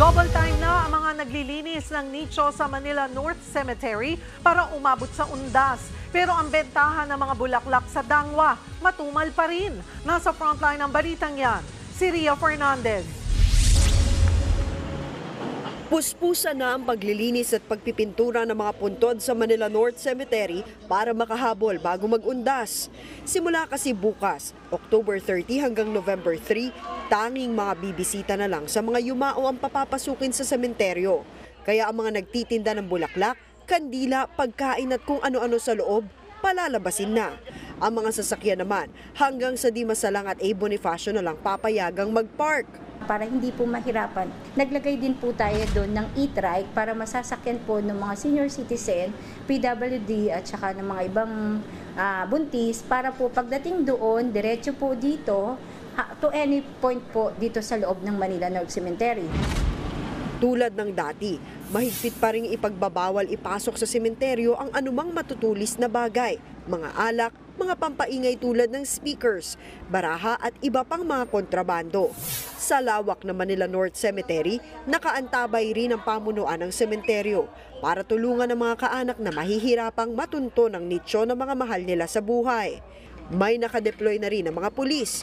Double time na ang mga naglilinis ng nicho sa Manila North Cemetery para umabot sa undas. Pero ang bentahan ng mga bulaklak sa Dangwa, matumal pa rin. Nasa frontline ng balitang yan, si Ria Fernandez. Puspusan na ang paglilinis at pagpipintura ng mga puntod sa Manila North Cemetery para makahabol bago mag-undas. Simula kasi bukas, October 30 hanggang November 3, tanging mga bibisita na lang sa mga yumao ang papapasukin sa sementeryo. Kaya ang mga nagtitinda ng bulaklak, kandila, pagkain at kung ano-ano sa loob, palalabasin na. Ang mga sasakyan naman, hanggang sa Dimasalang at A. Bonifacio na lang papayagang mag-park. Para hindi po mahirapan, naglagay din po tayo doon ng e-trike para masasakyan po ng mga senior citizen, PWD at saka ng mga ibang buntis para po pagdating doon, diretso po dito to any point po dito sa loob ng Manila North Cemetery. Tulad ng dati, mahigpit pa rin ipagbabawal ipasok sa sementeryo ang anumang matutulis na bagay, mga alak, mga pampaingay tulad ng speakers, baraha at iba pang mga kontrabando. Sa lawak ng Manila North Cemetery, nakaantabay rin ang pamunuan ng sementeryo para tulungan ang mga kaanak na mahihirapang matunto ng nicho ng mga mahal nila sa buhay. May nakadeploy na rin ang mga pulis.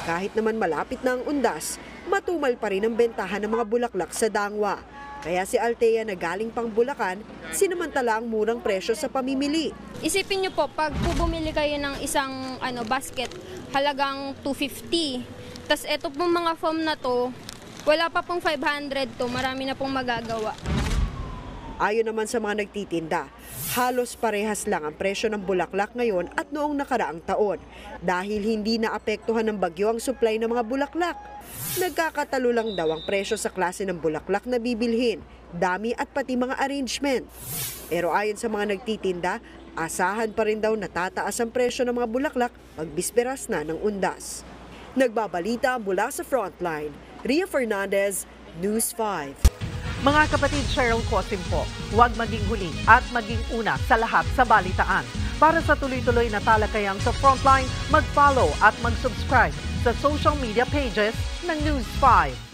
Kahit naman malapit na ang undas, matumal pa rin ang bentahan ng mga bulaklak sa Dangwa. Kaya si Althea na galing pang Bulacan, sinamantala ang murang presyo sa pamimili. Isipin niyo po, pag bumili kayo ng isang basket, halagang 250. Tapos eto pong mga foam na to, wala pa pong 500 to, marami na pong magagawa. Ayon naman sa mga nagtitinda, halos parehas lang ang presyo ng bulaklak ngayon at noong nakaraang taon dahil hindi naapektuhan ng bagyo ang supply ng mga bulaklak. Nagkakatalo lang daw ang presyo sa klase ng bulaklak na bibilhin, dami at pati mga arrangement. Pero ayon sa mga nagtitinda, asahan pa rin daw na tataas ang presyo ng mga bulaklak magbisperas na ng undas. Nagbabalita mula sa Frontline, Ria Fernandez, News 5. Mga kapatid, Cheryl Cosim po, huwag maging huli at maging una sa lahat sa balitaan. Para sa tuloy-tuloy na talakayan sa Frontline, mag-follow at mag-subscribe sa social media pages ng News 5.